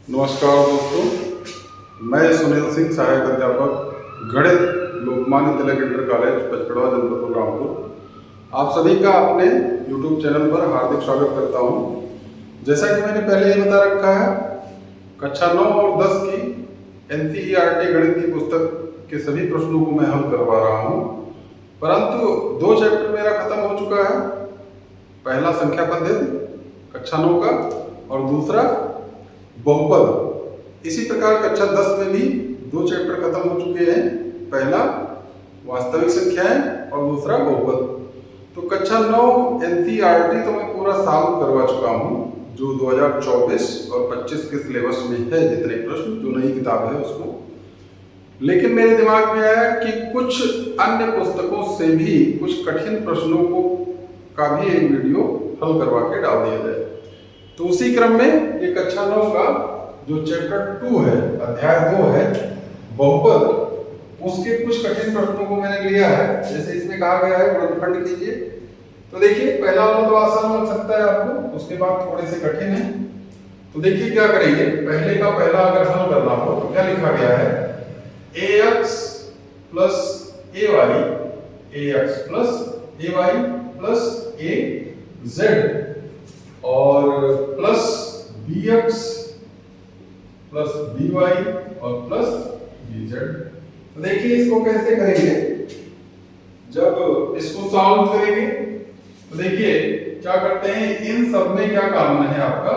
नमस्कार दोस्तों, मैं सुनील सिंह, सहायक अध्यापक गणित, लोकमान्य तिलक इंटर कॉलेज, पचकड़वा, जनपद बलरामपुर। आप सभी का अपने YouTube चैनल पर हार्दिक स्वागत करता हूं। जैसा कि मैंने पहले ही बता रखा है, कक्षा 9 और 10 की NCERT गणित की पुस्तक के सभी प्रश्नों को मैं हल करवा रहा हूं, परंतु 2 चैप्टर मेरा खत्म हो चुका है। पहला संख्या पद्धति कक्षा 9 का और दूसरा बहुपद। इसी प्रकार कक्षा 10 में भी 2 चैप्टर खत्म हो चुके हैं, पहला वास्तविक संख्याएं और दूसरा बहुपद। तो कक्षा 9 NCERT तो मैं पूरा साल करवा चुका हूं, जो 2024 और 25 के सिलेबस में है, जितने प्रश्न जो नई किताब है उसको। लेकिन मेरे दिमाग में आया कि कुछ अन्य पुस्तकों से भी कुछ कठिन प्रश्नों को का भी एक वीडियो हल करवा के डाल दिया जाए। तो उसी क्रम में ये कक्षा 9 का जो चैप्टर 2 है, अध्याय 2 है बहुपद, उसके कुछ कठिन प्रश्नों को मैंने लिया है। जैसे इसमें कहा गया है गुणनखंड कीजिए, तो देखिए पहला वाला तो आसान लग सकता है आपको, उसके बाद थोड़े से कठिन है। तो देखिए क्या करेंगे, पहले का पहला अगर हल करना हो तो क्या लिखा गया है, ax plus ay plus az और प्लस bx प्लस by और प्लस bz। तो देखिए इसको कैसे करेंगे, जब इसको सॉल्व करेंगे तो देखिए क्या करते हैं, इन सब में क्या कॉमन है आपका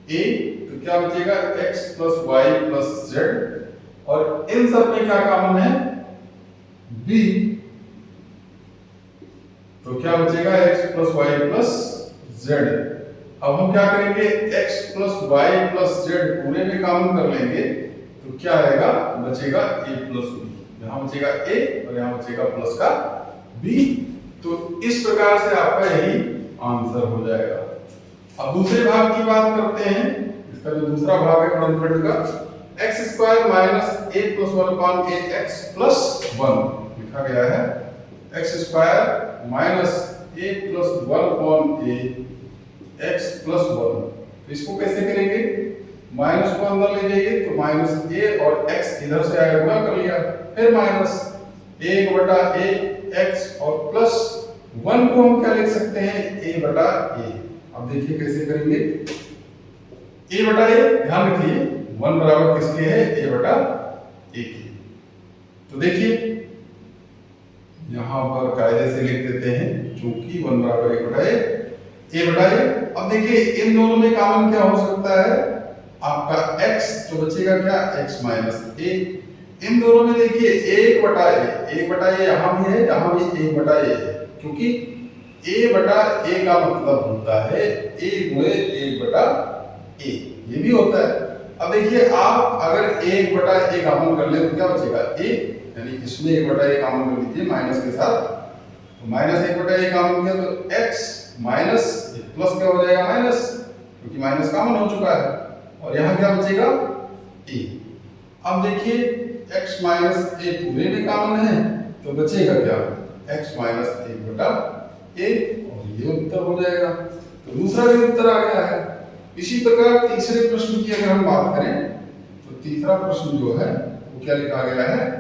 a, तो क्या बचेगा x plus y plus z, और इन सब में क्या कॉमन है b, तो क्या बचेगा x plus y plus z। अब हम क्या करेंगे, x plus y plus z पूरे में कॉमन कर लेंगे, तो क्या आएगा, बचेगा a प्लस b, यहाँ बचेगा a और यहाँ बचेगा प्लस का b। तो इस प्रकार से आपका यही आंसर हो जाएगा। अब दूसरे भाग की बात करते हैं, इसका जो दूसरा भाग है गुणनखंड का, x square minus a plus 1 upon ax plus 1 लिखा गया है। x square minus a plus 1 upon a x plus 1, तो इसको कैसे करेंगे, माइनस को अंदर ले जाइए तो माइनस a और x इधर से आया, गुणा कर लिया, फिर माइनस 1 बटा a x और प्लस 1 को हम क्या लिख सकते हैं, a बटा a। अब देखिए कैसे करेंगे, a बटा a, ध्यान रखिए 1 बराबर किसके है, a बटा a के। तो देखिए यहां पर कायदे से लिख देते हैं, चूंकि 1 बराबर a बटा a। अब देखिए इन दोनों में कॉमन क्या हो सकता है, आपका x, तो बचेगा क्या, x माइनस a। इन दोनों में देखिए 1 बटा a यहाँ भी है, यहाँ भी 1 बटा a है, क्योंकि a बटा a का मतलब होता है a गुणे 1 बटा a, ये भी होता है। अब देखिए आप अगर 1 बटा a कॉमन कर ले तो क्या बचेगा, a, यानी इसमें 1 बटा a कॉमन कर लीजिए माइनस के साथ, तो माइनस 1 बटा a कॉमन किया तो x माइनस प्लस क्या हो जाएगा माइनस, क्योंकि माइनस कॉमन हो चुका है, और यहाँ क्या बचेगा a। अब देखिए x माइनस a पूरे में कॉमन है, तो बचेगा क्या, x माइनस 1 बटा a, और ये उत्तर हो जाएगा। तो दूसरा भी उत्तर आ गया है। इसी प्रकार तीसरे प्रश्न की अगर हम बात करें, तो तीसरा प्रश्न जो है वो क्या लिखा गया है,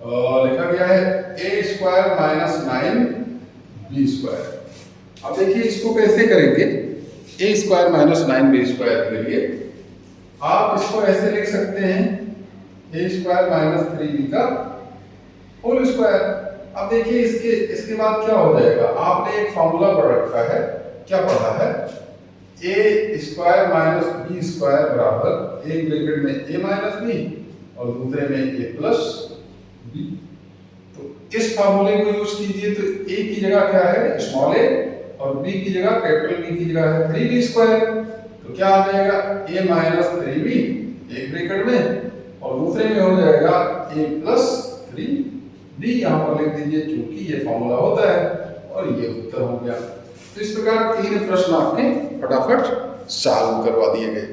लिखा गया है a square minus 9b square. अब देखिए इसको कैसे करेंगे, a square minus 9b square के लिए आप इसको ऐसे लिख सकते हैं, a स्क्वायर माइनस 3b का होल स्क्वायर। अब देखिए इसके बाद क्या हो जाएगा, आपने एक फॉर्मूला पढ़ रखा है, क्या पढ़ा है, a square minus b square बराबर एक ब्रैकेट में a माइनस b और दूसरे में a प्लस b। तो इस फॉर्मूले को यूज कीजिए, तो a की जगह क्या है, स्मॉल a, और b की जगह कैपिटल B की जगह है 3b स्क्वायर। तो क्या आ जाएगा, a माइनस 3b एक ब्रैकेट में, और दूसरे में हो जाएगा a प्लस 3b, यहाँ पर लिख दीजिए क्योंकि ये फॉर्मूला होता है, और ये उत्तर हो गया। तो इस प्रकार 3 प्रश्न आपके फटाफट सॉल्व करवा दिए गए।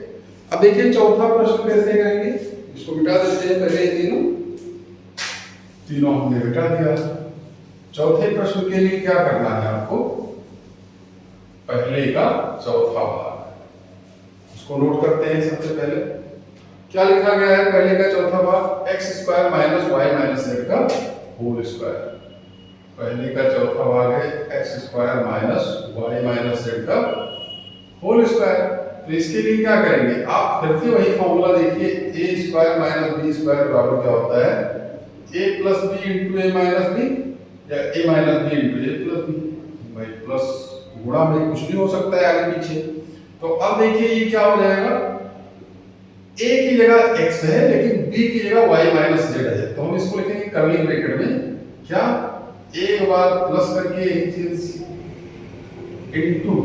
अब देखिए चौथा प्रश्न कैसे करेंगे, इसको मिटा देते हैं, पहले तीनों हमने मिटा दिया। चौथे प्रश्न के लिए क्या करना है आपको, पहले का चौथा भाग, इसको नोट करते हैं। सबसे पहले क्या लिखा गया है, पहले का चौथा भाग x square minus y minus z का होल स्क्वायर। पहले का चौथा भाग है x square minus y minus z का होल स्क्वायर। तो इसके लिए क्या करेंगे, आप फिर से वही फॉर्मूला देखिए, ए स्क्वायर माइनस बी स्क्वायर बराबर क्या होता है, ए प्लस बी इंटू ए माइनस बी, या ए माइनस बी इंटू ए प्लस बी। भाई प्लस गुणा में कुछ भी हो सकता है आगे पीछे। तो अब देखिए ये क्या हो जाएगा, a की जगह x है लेकिन b की जगह y माइनस जेड है, तो हम इसको लिखेंगे कर्ली ब्रैकेट में क्या, एक बार प्लस करके एक चीज इनटू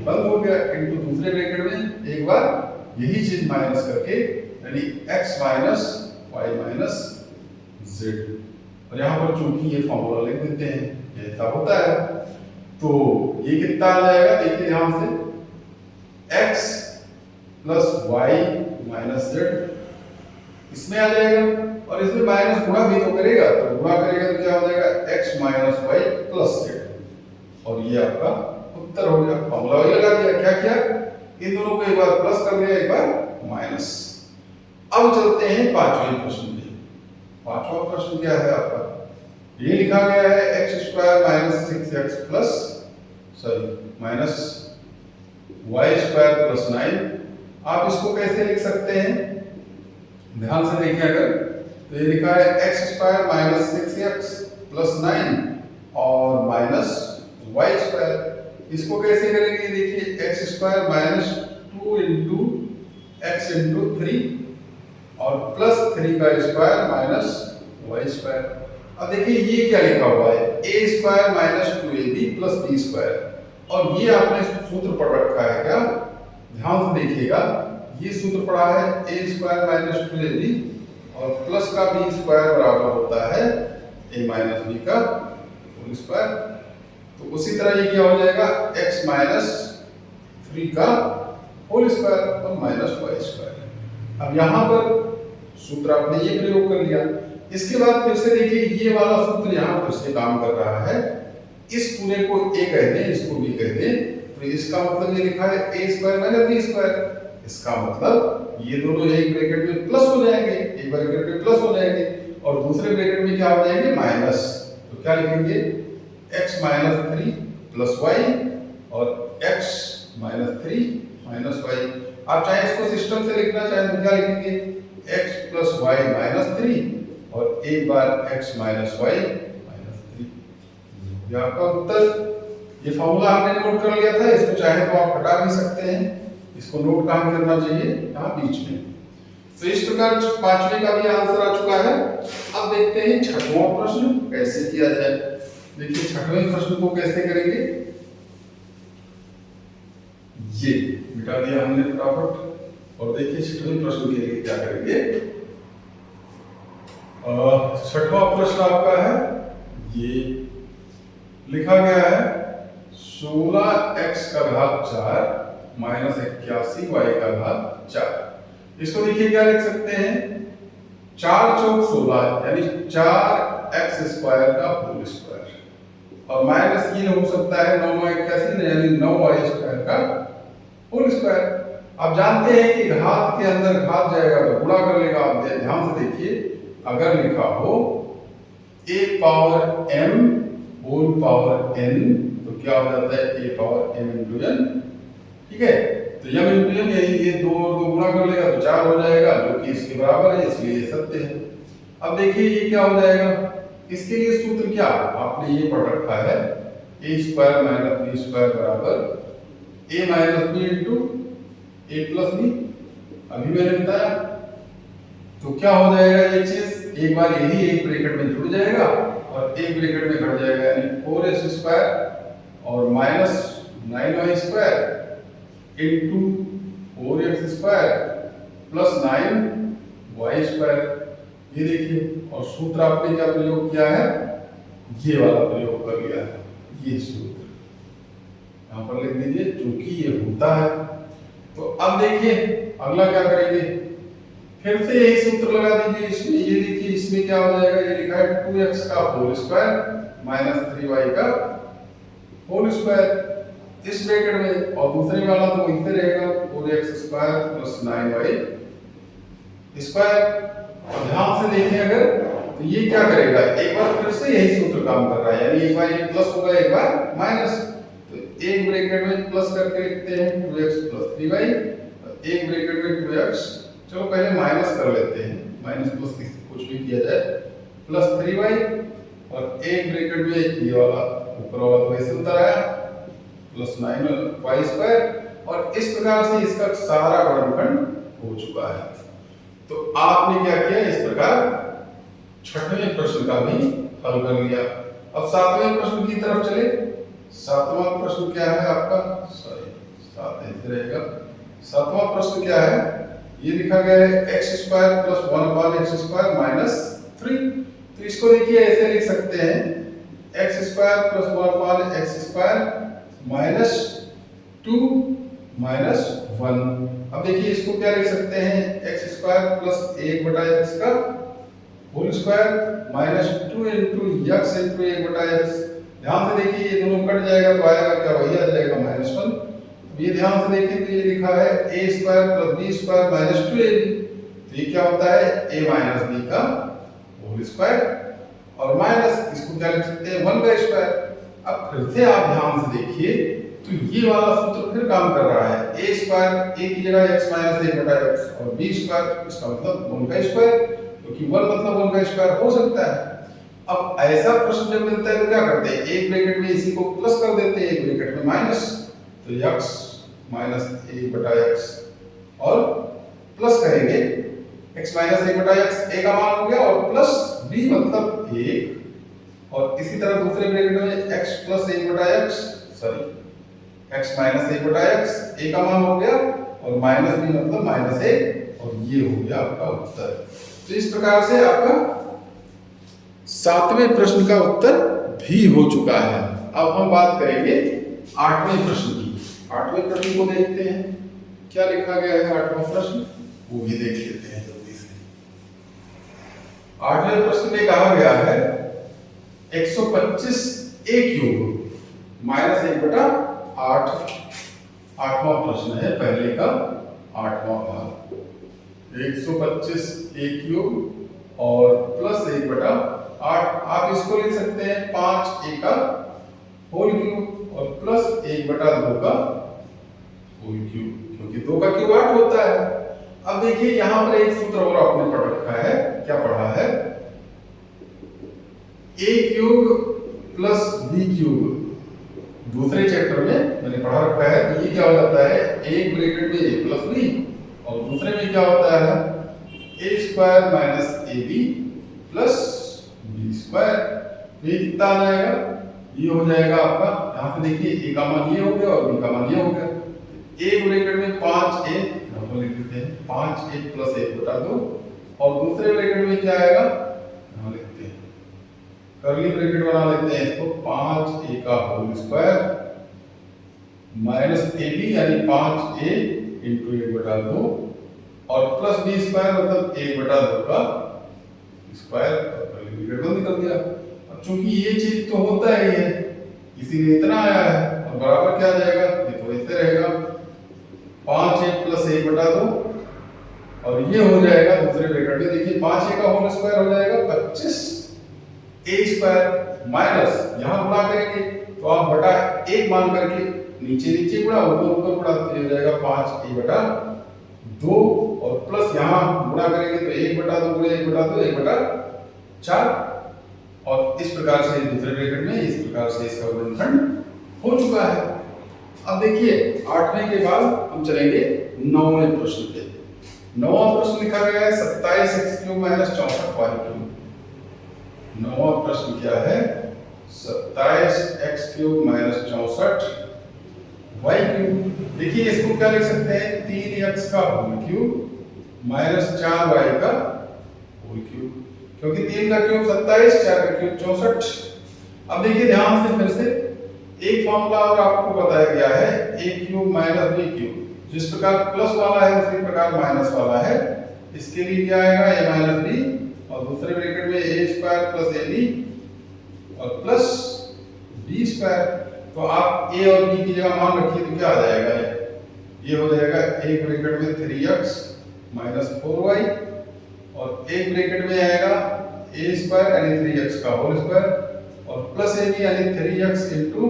बंद हो गया, इनटू दूसरे ब्रैकेट में एक बार यही चीज माइनस करके, यानी x minus y minus Z. और यहाँ पर चूंकि ये फॉर्मूला लिख देते हैं, ये ऐसा होता है। तो ये कितना आ जाएगा, देखिए ध्यान से, x plus y minus z इसमें आ जाएगा, और इसमें माइनस गुणा भी तो करेगा, तो गुणा करेगा तो क्या हो जाएगा, x minus y plus z. और ये आपका उत्तर हो गया। फॉर्मूला वही लगा दिया, क्या किया, इन दोनों को एक बार प्लस कर दिया, एक बार माइनस। अब चलते हैं पांचवें प्रश्न में। पांचवा प्रश्न क्या है आपका, ये लिखा गया है x square minus 6x plus minus y square plus 9। आप इसको कैसे लिख सकते हैं, ध्यान से देखिए अगर, तो ये लिखा है x square minus 6x plus 9 और माइनस वाई स्क्वायर। इसको कैसे करेंगे, देखिए x square minus 2 into x into 3 और प्लस 3 का स्क्वायर माइनस वाई स्क्वायर। अब देखिए ये क्या लिखा हुआ है, a square minus 2ab plus b square, और ये आपने सूत्र पढ़ रखा है क्या, ध्यान से देखिएगा, ये सूत्र पढ़ा है ए स्क्वायर माइनस 2ab और प्लस का बी स्क्वायर बराबर होता है ए माइनस बी का होल स्क्वायर। तो उसी तरह ये क्या हो जाएगा, x माइनस 3 का होल स्क्वायर और माइनस वाई स्क्वायर। अब यहाँ पर सूत्र आपने ये प्रयोग कर लिया। इसके बाद फिर से देखिए ये वाला सूत्र यहाँ फिर से काम कर रहा है, इस पूरे को a कह दें, इसको b कह दें, तो इसका मतलब ये लिखा है a square minus b square. इसका मतलब ये दोनों एक ब्रैकेट में प्लस हो जाएंगे, एक ब्रैकेट में प्लस हो जाएंगे और दूसरे ब्रैकेट में क्या हो जाएंगे, माइनस। तो क्या लिखेंगे, x माइनस 3 प्लस वाई और x माइनस 3 माइनस वाई। आप चाहे इसको सिस्टम से लिखना चाहें तो क्या लिखेंगे, x प्लस वाई माइनस 3 और एक बार x माइनस वाई माइनस 3। ये आपका उत्तर। ये फॉर्मूला आपने नोट कर लिया था, इसको चाहे तो आप हटा भी सकते हैं। इसको नोट कहाँ करना चाहिए, यहाँ बीच में। तो इस प्रकार पांचवें का भी आंसर आ चुका है। अब देखते हैं छठवां प्रश्न कैसे किया जाए। देखिए छठवें प्रश्न को कैसे करेंगे, ये मिटा दिया हमने फटाफट। और देखिए छठवें प्रश्न के लिए क्या करेंगे, छठवां प्रश्न आपका है, ये लिखा गया है 16x का घात 4 माइनस 81y का घात 4। इसको देखिए क्या लिख सकते हैं, 4 चौक 16 यानी 4x स्क्वायर का होल स्क्वायर, और माइनस ये हो सकता है 9 81 यानी 9y स्क्वायर का होल स्क्वायर। आप जानते हैं कि घात के अंदर घात जाएगा तो गुणा कर लेगा। आप ध्यान से देखिए, अगर लिखा हो a power m whole power n तो क्या हो जाता है a power m into n, ठीक है। तो m इंटू n यही ये दो और दो गुणा कर लेगा तो 4 हो जाएगा, जो कि इसके बराबर है, इसलिए ये सत्य है। अब देखिए ये क्या हो जाएगा, इसके लिए सूत्र क्या आपने ये पढ़ रखा है, a square minus b square बराबर a minus b into a plus b, अभी मैंने बताया। तो क्या हो जाएगा, ये चीज एक बार यही एक ब्रैकेट में जुड़ जाएगा और एक ब्रैकेट में घट जाएगा, यानी 4x स्क्वायर और minus 9y square into 4x square plus 9y square. ये देखिए, और सूत्र आपने क्या प्रयोग किया है, ये वाला प्रयोग कर लिया है, ये सूत्र यहाँ पर लिख दीजिए, क्योंकि ये होता है। तो अब देखिए अगला क्या करेंगे, फिर से यही सूत्र लगा दीजिए इसमें। ये देखिए इसमें क्या हो जाएगा, ये लिखा है 2x का होल स्क्वायर माइनस 3y का होल स्क्वायर। इस ब्रैकेट में, और दूसरे वाला तो इधर रहेगा 4x² प्लस 9y स्क्वायर। और ध्यान से देखें अगर, तो ये क्या करेगा, एक बार फिर से यही सूत्र काम कर रहा है, यानी एक बार ये प्लस होगा एक बार माइनस। तो एक ब्रैकेट में प्लस करके लिखते हैं 2x प्लस 3y, एक ब्रैकेट में 2x, चलो पहले माइनस कर लेते हैं, माइनस प्लस कुछ भी किया जाए, प्लस 3y, और एक ब्रैकेट में ये वाला ऊपर वाला तो वैसे उतर आया प्लस 9y², और इस प्रकार से इसका सारा गुणनखंड हो चुका है। तो आपने क्या किया, इस प्रकार छठवें प्रश्न का भी हल कर लिया। अब सातवें प्रश्न की तरफ चले। सातवां प्रश्न क्या है आपका, सॉरी 7 ऐसे रहेगा। सातवां प्रश्न क्या है, ये लिखा गया है x² प्लस 1/x² माइनस 3। तो इसको देखिए ऐसे लिख सकते हैं x² plus 1/x² minus 2 minus 1। अब देखिए इसको क्या लिख सकते हैं, x² प्लस 1/x का whole square minus 2 into x into 1/x। ध्यान से देखिए ये दोनों कट जाएगा तो आएगा क्या, वही आ जाएगा -1। ये ध्यान से देखें तो ये लिखा है a² plus b² minus 2ab। तो ये क्या होता है, a माइनस b का होल स्क्वायर, और माइनस इसको क्या लिख सकते हैं 1 का स्क्वायर। अब फिर से आप ध्यान से देखिए तो ये वाला सूत्र फिर काम कर रहा है, a² a की जगह x माइनस 1/x और b² इसका मतलब 1 का स्क्वायर, क्योंकि 1 मतलब 1 का स्क्वायर हो सकता है। अब ऐसा प्रश्न जब मिलता है तो क्या करते हैं, एक ब्रैकेट में इसी को प्लस कर देते हैं, एक ब्रैकेट में माइनस, तो x माइनस 1/x और प्लस करेंगे x माइनस 1/x, a का मान हो गया, और प्लस b मतलब 1, और इसी तरह दूसरे ब्रैकेट में x plus 1/x, sorry x minus 1/x, a का मान हो गया, और माइनस b मतलब -1, और ये हो गया आपका उत्तर। तो इस प्रकार से आपका सातवें प्रश्न का उत्तर भी हो चुका है। अब हम बात करेंगे आठवें प्रश्न की। आठवें प्रश्न को देखते हैं, क्या लिखा गया है आठवां प्रश्न, वो भी देख लेते हैं जल्दी से। आठवें प्रश्न में कहा गया है 125a³ माइनस 1/8। आठवां प्रश्न है, पहले का आठवां भाग। 125a³ और प्लस 1/8। आप इसको लिख सकते हैं 5a का होल क्यूब और प्लस 1/2 का होल क्यूब, क्योंकि 2 का क्यूब 8 होता है। अब देखिए यहां पर एक सूत्र और आपने पढ़ रखा है, क्या पढ़ा है, a³ प्लस b³ दूसरे चैप्टर में मैंने पढ़ा रखा है। तो ये क्या हो जाता है, एक ब्रैकेट में a प्लस b, और दूसरे में क्या होता है a² minus ab plus b²। ये कितना आ जाएगा, ये हो जाएगा आपका, यहाँ पे देखिए a का मान ये हो गया और b का मान ये हो गया। एक ब्रैकेट में 5a, यहाँ पर लिख देते हैं 5a प्लस 1/2, और दूसरे ब्रैकेट में क्या आएगा, यहाँ लिखते हैं कर्ली ब्रैकेट बना लेते हैं इसको, 5a का होल स्क्वायर माइनस ab यानी 5a इंटू 1/2 और प्लस b² मतलब 1/2 का स्क्वायर, और कर्ली ब्रैकेट बंद कर दिया। अब चूंकि ये चीज तो होता ही है, इसीलिए इतना आया है, और बराबर क्या आ जाएगा, ये तो ऐसे रहेगा 5a प्लस 1/2, और ये हो जाएगा दूसरे ब्रैकेट में, देखिए 5a का होल स्क्वायर हो जाएगा 25a² माइनस, यहां गुणा करेंगे तो आप बटा 1 मान करके नीचे नीचे गुणा, ऊपर ऊपर गुणा, तो हो जाएगा 5a/2, और प्लस यहां गुणा करेंगे तो 1/2 गुणे 1/2 1/4, और इस प्रकार से दूसरे ब्रैकेट में इस प्रकार से इसका गुणनखंड हो चुका है। अब देखिए 8वें के बाद हम चलेंगे 9वें प्रश्न पे। 9वां प्रश्न लिखा गया है 27x³ माइनस 64y³। 9वां प्रश्न क्या है, 27x³ माइनस 64y³। देखिए इसको क्या लिख सकते हैं, 3x का होल क्यूब माइनस 4y का होल क्यूब, क्योंकि 3 का क्यूब 27, 4 का क्यूब 64। अब देखिए ध्यान से फिर से एक फॉर्मूला और आपको बताया गया है, a³ माइनस b³। जिस प्रकार प्लस वाला है उसी प्रकार माइनस वाला है। इसके लिए क्या आएगा, a माइनस b, और दूसरे ब्रैकेट में a² प्लस ab और प्लस b²। तो आप ए और बी की जगह मान रखिए तो क्या आ जाएगा, ये हो जाएगा एक ब्रैकेट में 3x माइनस 4y और एक ब्रैकेट में आएगा ए स्क्वायर यानी 3x का होल स्क्वायर और प्लस ए बी यानी 3x इंटू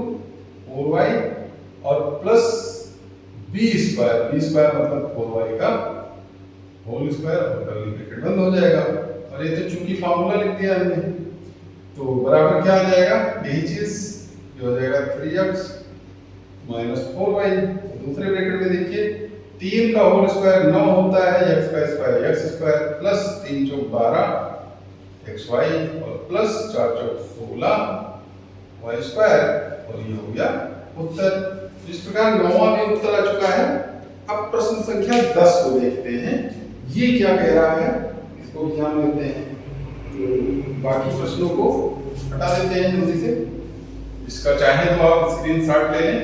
4y और प्लस बी स्क्वायर मतलब 4y का होल स्क्वायर और कर्ली ब्रैकेट बंद हो जाएगा। और ये तो चूंकि फार्मूला लिख दिया हमने तो बराबर क्या आ जाएगा, यही चीज ये हो जाएगा 3x माइनस 4y। दूसरे ब्रैकेट में देखिए 3 का होल स्क्वायर 9 होता है, x का स्क्वायर x स्क्वायर प्लस 3 चौक 12 xy और प्लस 4 चौक 16 y स्क्वायर और ये हो गया उत्तर। इस प्रकार 9वां भी उत्तर आ चुका है। अब प्रश्न संख्या 10 को देखते हैं, ये क्या कह रहा है इसको ध्यान देते हैं। तो बाकी प्रश्नों को हटा देते हैं जल्दी से। इसका चाहे तो आप स्क्रीनशॉट ले लें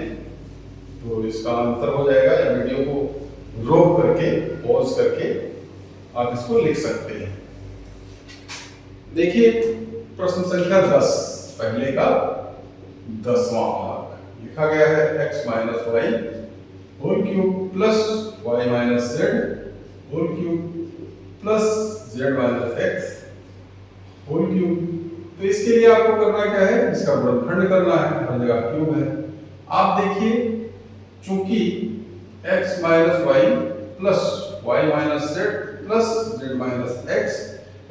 तो इसका आंसर हो जाएगा, या वीडियो को रोक करके पॉज करके आप इसको लिख सकते हैं। देखिए प्रश्न संख्या 10 पहले का 10वां भाग लिखा गया है x minus y whole cube plus y minus z whole cube plus z minus x whole cube. तो इसके लिए आपको करना क्या है, इसका गुणनखंड करना है, हर जगह क्यूब है। आप देखिए चूंकि x minus y plus y minus z plus z minus x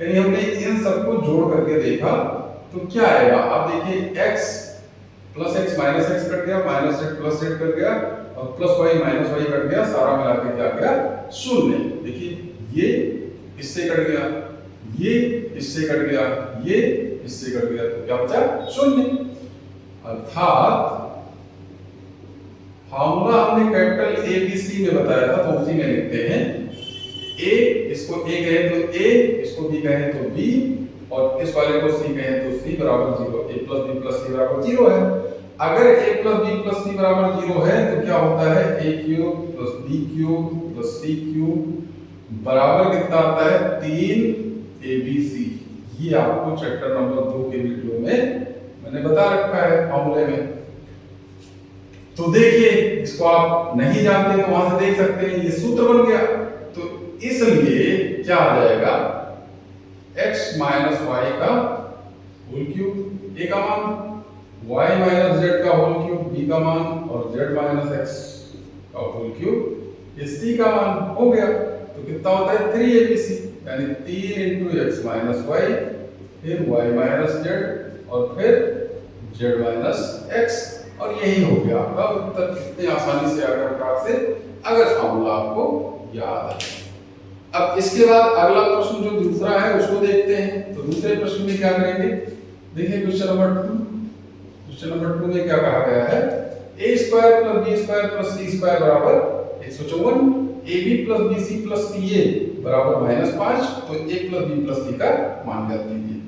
यानी हमने इन सबको जोड़ करके देखा तो क्या आएगा, आप देखिए x plus x minus x cut गया, minus z plus z cut गया और plus y minus y cut गया, सारा मिला के क्या गया शून्य। देखिए ये इससे कट गया, ये इससे कट गया, ये इससे कट गया, तो क्या बचा शून्य। अर्थात फार्मूला हमने कैपिटल ए बी सी में बताया था तो उसी में लिखते हैं। ए इसको ए कहे तो ए, इसको बी कहे तो बी और इस वाले को सी कहे तो सी बराबर 0। A plus b plus c बराबर 0 है। अगर a plus b plus c बराबर 0 है तो क्या होता है, a cube plus b cube plus c cube बराबर कितना आता है 3abc। ये आपको चैप्टर नंबर 2 के वीडियो में मैंने बता रखा है फॉर्मूले में। तो देखिए इसको आप नहीं जानते तो वहां से देख सकते हैं, ये सूत्र बन गया। तो इसलिए क्या आ जाएगा, x माइनस वाई का होल क्यूब ए का मान, y माइनस जेड का होल क्यूब बी का मान और z माइनस एक्स का होल क्यूब ये c का मान हो गया। तो कितना होता है 3abc यानी 3 इंटू एक्स माइनस वाई फिर y माइनस जेड और फिर z माइनस एक्स और यही हो गया आपका उत्तर। कितने आसानी से आकर प्रकार से अगर फॉर्मूला आपको याद है। अब इसके बाद अगला प्रश्न जो दूसरा है उसको देखते हैं। तो दूसरे प्रश्न में क्या करेंगे, देखिए क्वेश्चन नंबर 2। क्वेश्चन नंबर 2 में क्या कहा गया है, a square plus b square plus c square बराबर 154, ab plus bc plus ca बराबर -5। तो a plus b plus c का मान ज्ञात कीजिए।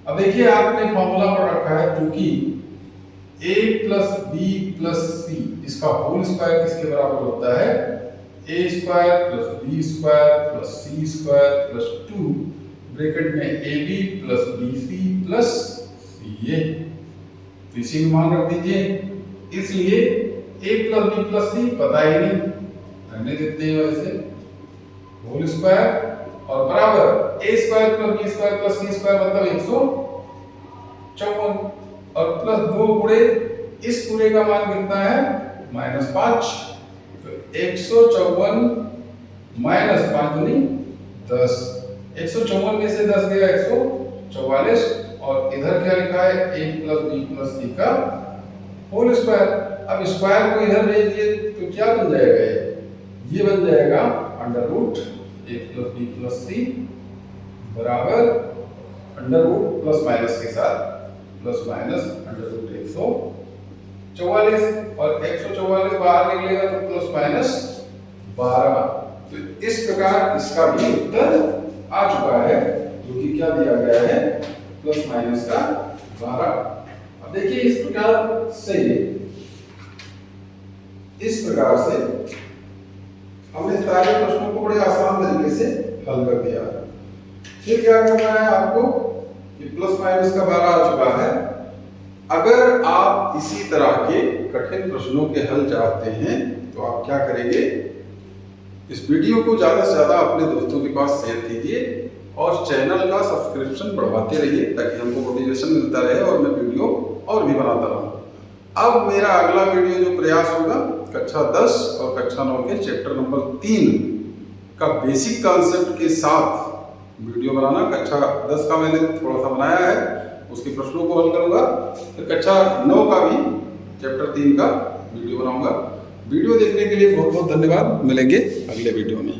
अब देखिए आपने फॉर्मूला पढ़ रखा है, क्योंकि a plus b plus c इसका होल स्क्वायर किसके बराबर होता है, a square plus b square plus c square plus 2 bracket में ab plus bc plus ca। तो इसी में मान रख दीजिए। इसलिए a plus b plus c पता ही नहीं, रहने देते हैं वैसे, होल स्क्वायर और बराबर a square plus b square plus c square मतलब 154 और प्लस 2 गुणे इस पूरे का मान कितना है -5। तो 154 माइनस 5 दूनी 10, 154 में से 10 गया 144 और इधर क्या लिखा है a plus b plus c का होल स्क्वायर। अब स्क्वायर को इधर भेज दिए तो क्या बन जाएगा, ये बन जाएगा under root a plus b plus c बराबर अंडर रूट प्लस माइनस के साथ प्लस माइनस अंडर रूट 144 और 144 बाहर निकलेगा तो प्लस माइनस 12। तो इस प्रकार इसका भी उत्तर आ चुका है, जो कि क्या दिया गया है प्लस माइनस का 12। अब देखिए इस प्रकार से हमने सारे प्रश्नों को बड़े आसान तरीके से हल कर दिया। फिर क्या करना है आपको कि प्लस माइनस का 12 आ चुका है अगर आप इसी तरह के कठिन प्रश्नों के हल चाहते हैं तो आप क्या करेंगे, इस वीडियो को ज़्यादा से ज़्यादा अपने दोस्तों के पास शेयर कीजिए और चैनल का सब्सक्रिप्शन बढ़वाते रहिए ताकि हमको मोटिवेशन मिलता रहे और मैं वीडियो और भी बनाता रहूँ। अब मेरा अगला वीडियो जो प्रयास होगा कक्षा 10 और कक्षा 9 के चैप्टर नंबर 3 का बेसिक कॉन्सेप्ट के साथ वीडियो बनाना। कक्षा 10 का मैंने थोड़ा सा बनाया है, उसके प्रश्नों को हल करूंगा। फिर कक्षा 9 का भी चैप्टर 3 का वीडियो बनाऊंगा। वीडियो देखने के लिए बहुत बहुत धन्यवाद। मिलेंगे अगले वीडियो में।